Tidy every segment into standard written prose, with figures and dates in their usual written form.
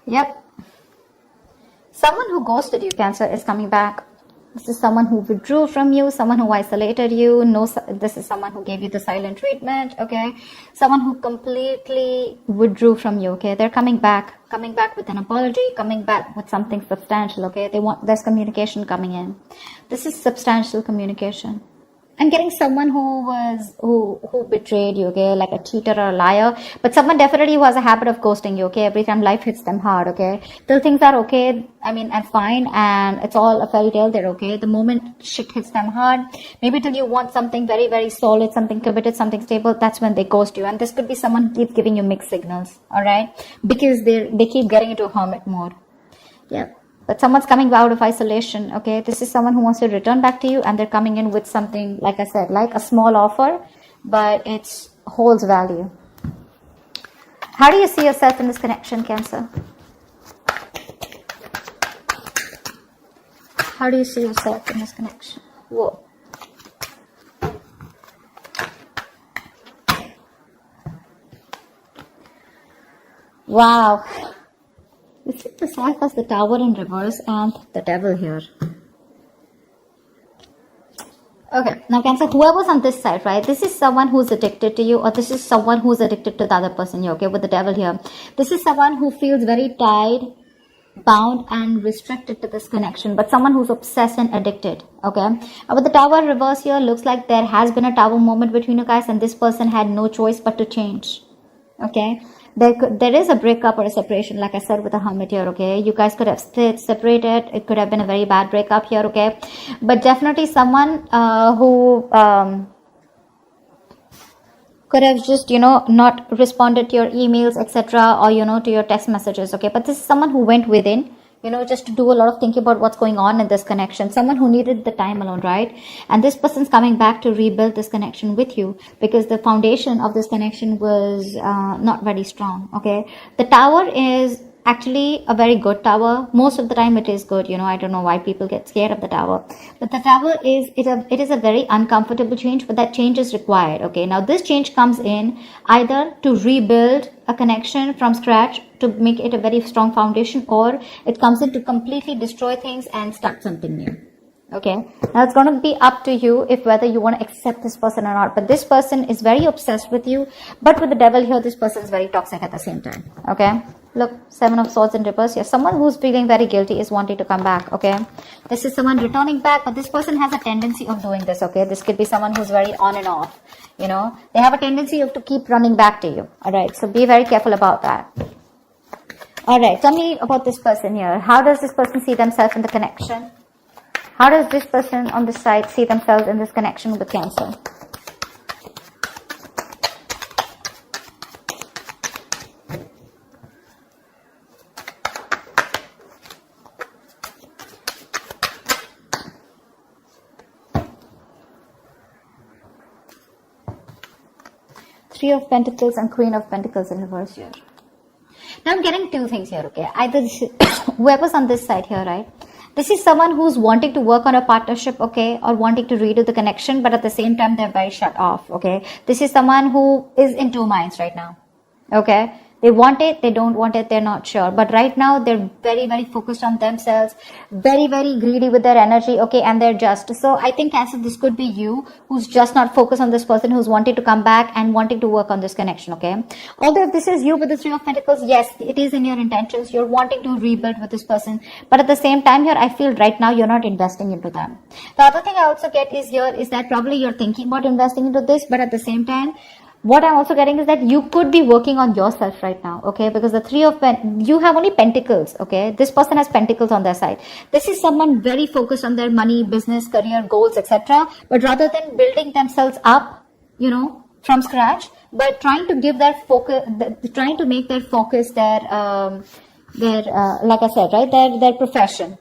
Yep. Someone who ghosted you, Cancer, is coming back. This is someone who withdrew from you, someone who isolated you. No, this is someone who gave you the silent treatment, okay? Someone who completely withdrew from you, okay? They're coming back with an apology, coming back with something substantial, okay? There's communication coming in. This is substantial communication. I'm getting someone who betrayed you, okay, like a cheater or a liar, but someone definitely who has a habit of ghosting you, okay, every time life hits them hard, okay, till things are okay, and fine, and it's all a fairy tale, they're okay. The moment shit hits them hard, maybe till you want something very, very solid, something committed, something stable, that's when they ghost you. And this could be someone who keeps giving you mixed signals, alright, because they keep getting into hermit mode. Yeah. But someone's coming out of isolation, okay? This is someone who wants to return back to you, and they're coming in with something, like I said, like a small offer, but it holds value. How do you see yourself in this connection, Cancer? How do you see yourself in this connection? Whoa. Wow. This is the side has the Tower in reverse and the Devil here. Okay, now Cancer, whoever's on this side, right? This is someone who's addicted to you, or this is someone who's addicted to the other person here, okay, with the Devil here. This is someone who feels very tied, bound and restricted to this connection, but someone who's obsessed and addicted, okay? With the Tower reverse here, looks like there has been a Tower moment between you guys, and this person had no choice but to change, okay? There is a breakup or a separation, like I said, with the Hermit here, okay? You guys could have split, separated. It could have been a very bad breakup here, okay? But definitely someone who could have just, not responded to your emails, etc., or, to your text messages, okay? But this is someone who went within, just to do a lot of thinking about what's going on in this connection. Someone who needed the time alone, right? And this person's coming back to rebuild this connection with you, because the foundation of this connection was not very strong, okay? The Tower is actually a very good tower. Most of the time it is good, I don't know why people get scared of the Tower. But the Tower it is a very uncomfortable change, but that change is required, okay? Now this change comes in either to rebuild a connection from scratch, to make it a very strong foundation, or it comes in to completely destroy things and start something new. Okay, now it's going to be up to you if whether you want to accept this person or not. But this person is very obsessed with you, but with the Devil here, this person is very toxic at the same time. Okay, look, 7 of Swords in reverse here. Someone who's feeling very guilty is wanting to come back. Okay, this is someone returning back, but this person has a tendency of doing this. Okay, this could be someone who's very on and off. They have a tendency of to keep running back to you. All right, so be very careful about that. All right, tell me about this person here. How does this person see themselves in the connection? How does this person on this side see themselves in this connection with Cancer? Three of Pentacles and Queen of Pentacles in reverse here. Now I'm getting two things here, okay? Either whoever's on this side here, right? This is someone who's wanting to work on a partnership, okay, or wanting to redo the connection, but at the same time, they're very shut off, okay? This is someone who is in two minds right now, okay? They want it, they don't want it, they're not sure. But right now, they're very, very focused on themselves, very, very greedy with their energy, okay, and they're just. So I think, Cancer, this could be you who's just not focused on this person, who's wanting to come back and wanting to work on this connection, okay? Although if this is you with the Three of Pentacles, yes, it is in your intentions. You're wanting to rebuild with this person. But at the same time here, I feel right now you're not investing into them. The other thing I also get is here is that probably you're thinking about investing into this, but at the same time, what I'm also getting is that you could be working on yourself right now, okay? Because the Three of you have only Pentacles, okay? This person has Pentacles on their side. This is someone very focused on their money, business, career, goals, etc. But rather than building themselves up, from scratch, but trying to give their focus, trying to make their focus their like I said, right? Their profession,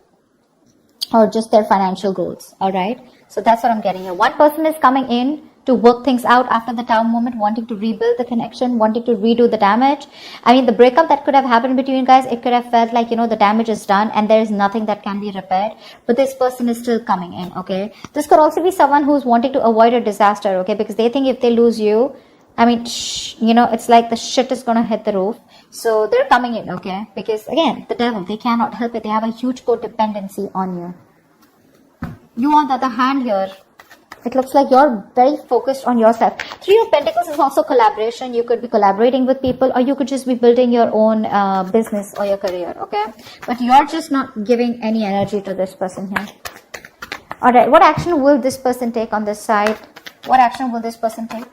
or just their financial goals, all right? So that's what I'm getting here. One person is coming in to work things out after the Tower moment, wanting to rebuild the connection, wanting to redo the damage. The breakup that could have happened between you guys, it could have felt like, the damage is done and there is nothing that can be repaired. But this person is still coming in, okay? This could also be someone who's wanting to avoid a disaster, okay? Because they think if they lose you, I mean, it's like the shit is gonna hit the roof. So they're coming in, okay? Because again, the devil, they cannot help it. They have a huge codependency on you. You, on the other hand, here, it looks like you're very focused on yourself. Three of Pentacles is also collaboration. You could be collaborating with people, or you could just be building your own business or your career, okay? But you're just not giving any energy to this person here. Alright, what action will this person take on this side? What action will this person take?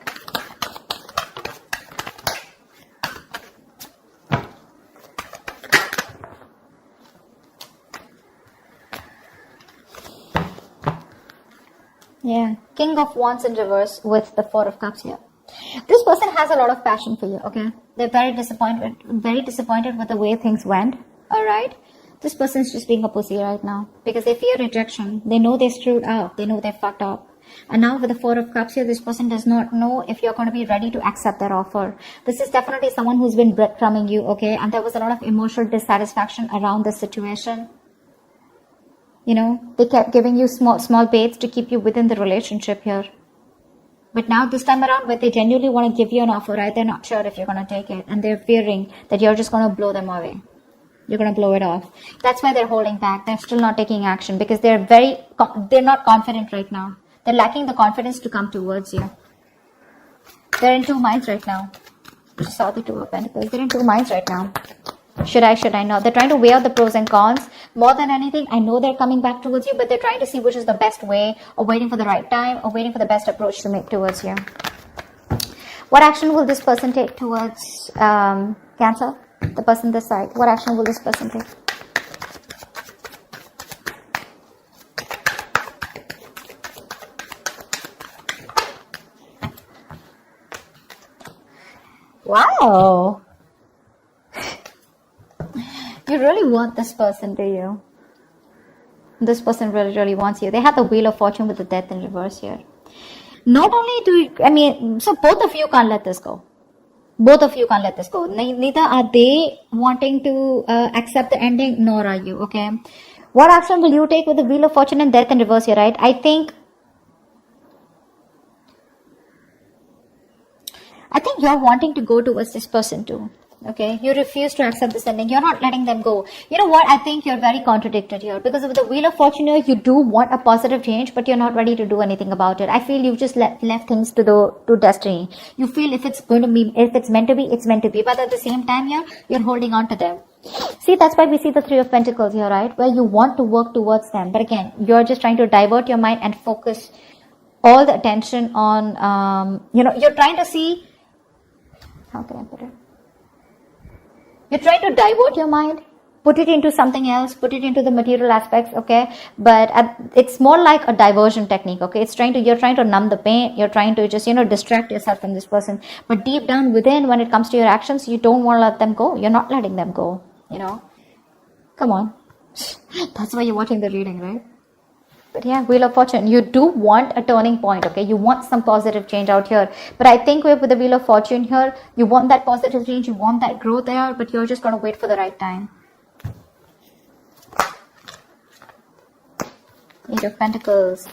Yeah, King of Wands in reverse with the Four of Cups here. This person has a lot of passion for you, okay? They're very disappointed with the way things went, alright? This person's just being a pussy right now because they fear rejection. They know they screwed up. They know they fucked up. And now with the Four of Cups here, this person does not know if you're going to be ready to accept their offer. This is definitely someone who's been breadcrumbing you, okay? And there was a lot of emotional dissatisfaction around this situation. They kept giving you small baits to keep you within the relationship here. But now this time around, where they genuinely want to give you an offer, right? They're not sure if you're going to take it. And they're fearing that you're just going to blow them away. You're going to blow it off. That's why they're holding back. They're still not taking action because they're not confident right now. They're lacking the confidence to come towards you. They're in two minds right now. Just saw the Two of Pentacles. They're in two minds right now. Should I not? They're trying to weigh out the pros and cons. More than anything, I know they're coming back towards you, but they're trying to see which is the best way, or waiting for the right time, or waiting for the best approach to make towards you. What action will this person take towards Cancer? The person this side. What action will this person take? Wow. You really want this person, do you? This person really wants you. They have the Wheel of Fortune with the Death in reverse here. Not only do you, so both of you can't let this go. Both of you can't let this go. Neither are they wanting to accept the ending, nor are you, okay? What action will you take with the Wheel of Fortune and Death in reverse here, right? I think you're wanting to go towards this person too. Okay, you refuse to accept this ending. You're not letting them go. You know what? I think you're very contradicted here because of the Wheel of Fortune here, you do want a positive change, but you're not ready to do anything about it. I feel you've just left things to destiny. You feel if it's meant to be, it's meant to be. But at the same time here, you're holding on to them. See, that's why we see the Three of Pentacles here, right? Where you want to work towards them. But again, you're just trying to divert your mind and focus all the attention on, you're trying to see, how can I put it? You're trying to divert your mind, put it into something else, put it into the material aspects, okay? But it's more like a diversion technique, okay? You're trying to numb the pain. You're trying to just, distract yourself from this person. But deep down within, when it comes to your actions, you don't want to let them go. You're not letting them go, Come on. That's why you're watching the reading, right? But yeah, Wheel of Fortune, you do want a turning point, okay? You want some positive change out here. But I think with the Wheel of Fortune here, you want that positive change, you want that growth there, but you're just going to wait for the right time. Eight of Pentacles.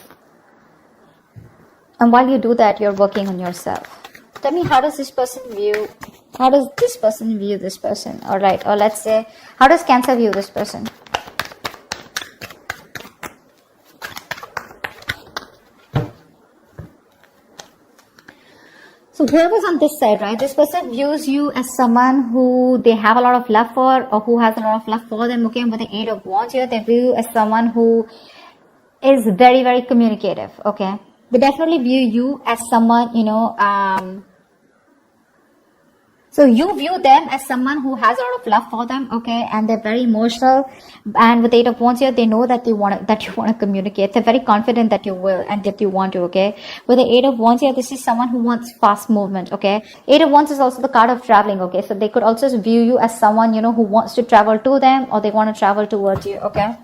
And while you do that, you're working on yourself. Tell me, how does this person view this person? Alright, or let's say, how does Cancer view this person? So whoever's on this side, right, this person views you as someone who they have a lot of love for, or who has a lot of love for them, okay? And with the Eight of Wands here, they view you as someone who is very, very communicative, okay? They definitely view you as someone, so you view them as someone who has a lot of love for them, okay, and they're very emotional. And with Eight of Wands here, they know that you want to communicate. They're very confident that you will and that you want to, okay. With the Eight of Wands here, this is someone who wants fast movement, okay. Eight of Wands is also the card of traveling, okay. So they could also view you as someone, who wants to travel to them, or they want to travel towards you, okay.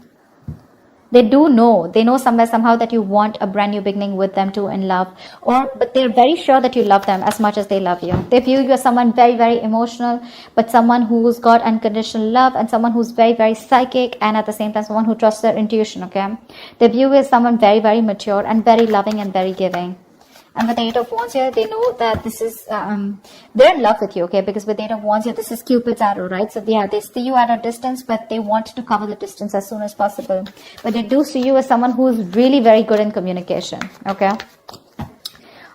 They know somewhere, somehow that you want a brand new beginning with them too in love. But they're very sure that you love them as much as they love you. They view you as someone very, very emotional, but someone who's got unconditional love, and someone who's very, very psychic, and at the same time, someone who trusts their intuition, okay? They view you as someone very, very mature and very loving and very giving. And with the Eight of Wands here, they know that this is, they're in love with you, okay? Because with the Eight of Wands here, this is Cupid's arrow, right? So yeah, they see you at a distance, but they want to cover the distance as soon as possible. But they do see you as someone who's really very good in communication, okay?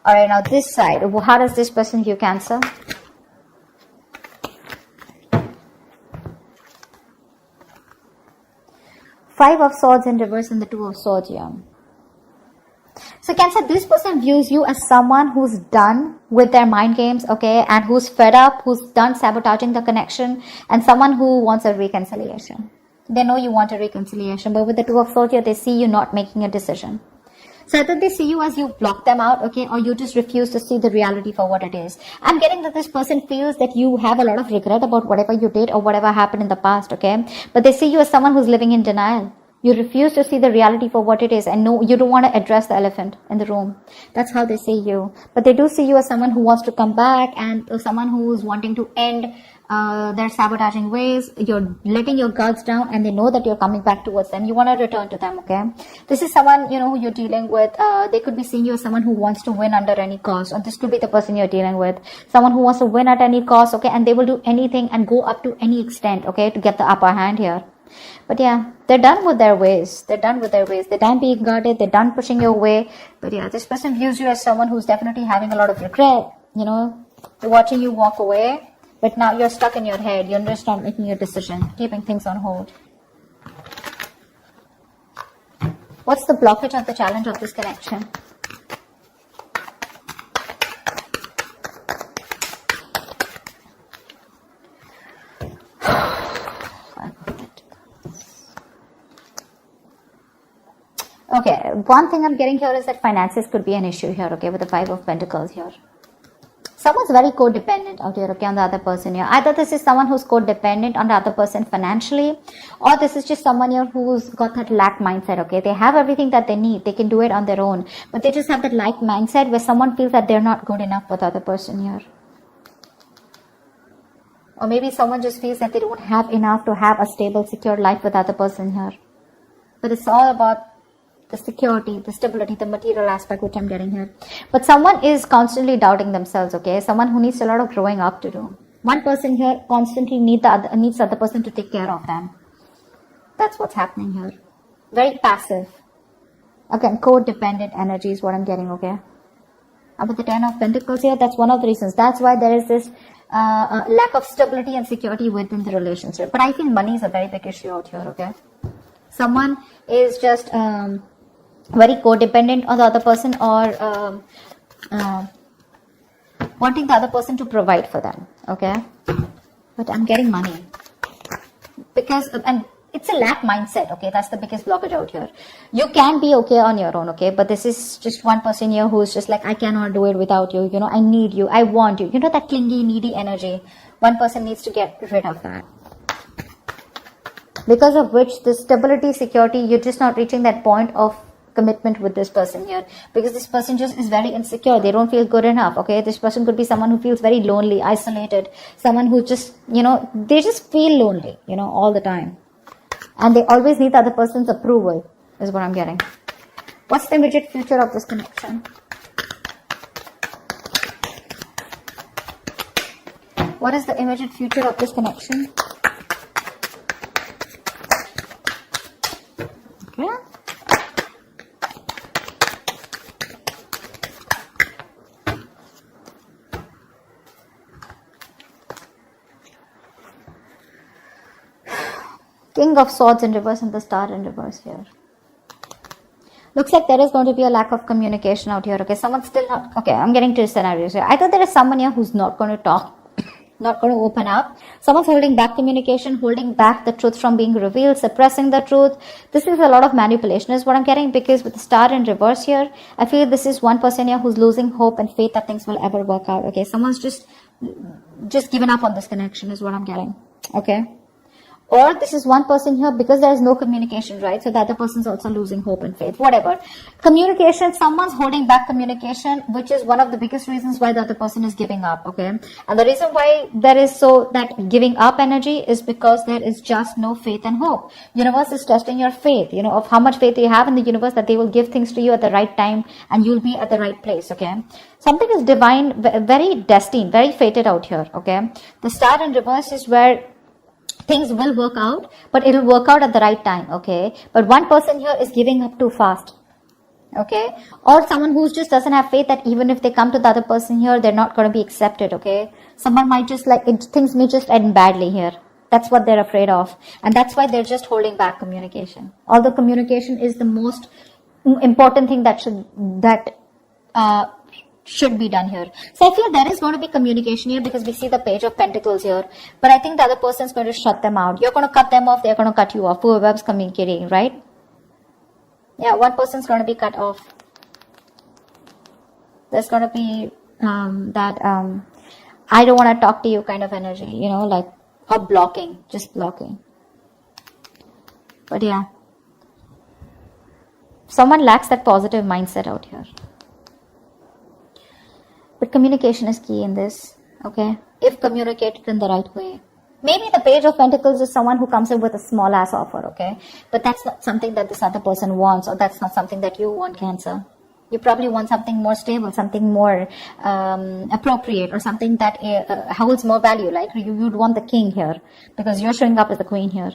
Alright, now this side, how does this person view Cancer? Five of Swords in reverse and the Two of Swords here. So Cancer, this person views you as someone who's done with their mind games, okay, and who's fed up, who's done sabotaging the connection, and someone who wants a reconciliation. They know you want a reconciliation, but with the Two of Swords here, they see you not making a decision. So either they see you as you block them out, okay, or you just refuse to see the reality for what it is. I'm getting that this person feels that you have a lot of regret about whatever you did or whatever happened in the past, okay, but they see you as someone who's living in denial. You refuse to see the reality for what it is, and no, you don't want to address the elephant in the room. That's how they see you. But they do see you as someone who wants to come back, and someone who is wanting to end their sabotaging ways. You're letting your guards down, and they know that you're coming back towards them. You want to return to them, okay? This is someone, you know, who you're dealing with. They could be seeing you as someone who wants to win under any cost, or this could be the person you're dealing with. Someone who wants to win at any cost, okay? And they will do anything and go up to any extent, okay, to get the upper hand here. But yeah, they're done with their ways. They're done with their ways. They're done being guarded. They're done pushing your way. But yeah, this person views you as someone who's definitely having a lot of regret. You know, they're watching you walk away. But now you're stuck in your head. You're just not making a decision, keeping things on hold. What's the blockage and the challenge of this connection? Okay, one thing I'm getting here is that finances could be an issue here, okay, with the Five of Pentacles here. Someone's very codependent out here, okay, on the other person here. Either this is someone who's codependent on the other person financially, or this is just someone here who's got that lack mindset, okay. They have everything that they need. They can do it on their own. But they just have that lack mindset where someone feels that they're not good enough for the other person here. Or maybe someone just feels that they don't have enough to have a stable, secure life with the other person here. But it's all about the security, the stability, the material aspect which I'm getting here. But someone is constantly doubting themselves, okay? Someone who needs a lot of growing up to do. One person here constantly needs the other person to take care of them. That's what's happening here. Very passive. Again, codependent energy is what I'm getting, okay? About the Ten of Pentacles here, that's one of the reasons. That's why there is this lack of stability and security within the relationship. But I feel money is a very big issue out here, okay? Someone is just very codependent on the other person, or wanting the other person to provide for them, okay? But I'm getting money. Because, and it's a lack mindset, okay? That's the biggest blockage out here. You can be okay on your own, okay? But this is just one person here who's just like, I cannot do it without you. You know, I need you. I want you. You know, that clingy, needy energy. One person needs to get rid of that. Because of which, the stability, security, you're just not reaching that point of commitment with this person here. Because this person just is very insecure. They don't feel good enough, okay? This person could be someone who feels very lonely, isolated. Someone who just, you know, they just feel lonely, you know, all the time. And they always need the other person's approval, is what I'm getting. What's the immediate future of this connection? What is the immediate future of this connection? Okay. King of Swords in reverse and the Star in reverse here. Looks like there is going to be a lack of communication out here, okay? Someone's still not, okay, I'm getting to scenarios here. Either there is someone here who's not going to talk, not going to open up. Someone's holding back communication, holding back the truth from being revealed, suppressing the truth. This is a lot of manipulation is what I'm getting, because with the Star in reverse here, I feel this is one person here who's losing hope and faith that things will ever work out, okay? Someone's just given up on this connection is what I'm getting, okay? Or this is one person here because there is no communication, right? So the other person's also losing hope and faith, whatever. Communication, someone's holding back communication, which is one of the biggest reasons why the other person is giving up, okay? And the reason why there is so that giving up energy is because there is just no faith and hope. Universe is testing your faith, of how much faith you have in the universe that they will give things to you at the right time and you'll be at the right place, okay? Something is divine, very destined, very fated out here, okay? The star in reverse is where things will work out, but it'll work out at the right time, okay? But one person here is giving up too fast, okay? Or someone who just doesn't have faith that even if they come to the other person here, they're not going to be accepted, okay? Someone might just things may just end badly here. That's what they're afraid of. And that's why they're just holding back communication. Although communication is the most important thing that should be done here. So I feel there is going to be communication here because we see the Page of Pentacles here. But I think the other person is going to shut them out. You're going to cut them off. They're going to cut you off. Whoever's communicating, right? Yeah, one person's going to be cut off. There's going to be I don't want to talk to you kind of energy, or blocking, just blocking. But yeah, someone lacks that positive mindset out here. But communication is key in this, okay? If communicated in the right way. Maybe the Page of Pentacles is someone who comes in with a small ass offer, okay? But that's not something that this other person wants, or that's not something that you want, Cancer. You probably want something more stable, something more appropriate, or something that holds more value. Like you'd want the king here because you're showing up as the queen here.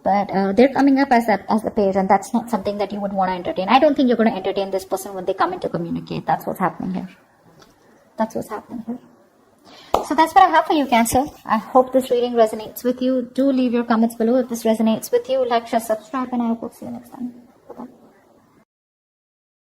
But they're coming up as the page, and that's not something that you would want to entertain. I don't think you're going to entertain this person when they come in to communicate. That's what's happening here. That's what's happening here. So that's what I have for you, Cancer. I hope this reading resonates with you. Do leave your comments below if this resonates with you. Like, share, subscribe, and I hope we'll see you next time.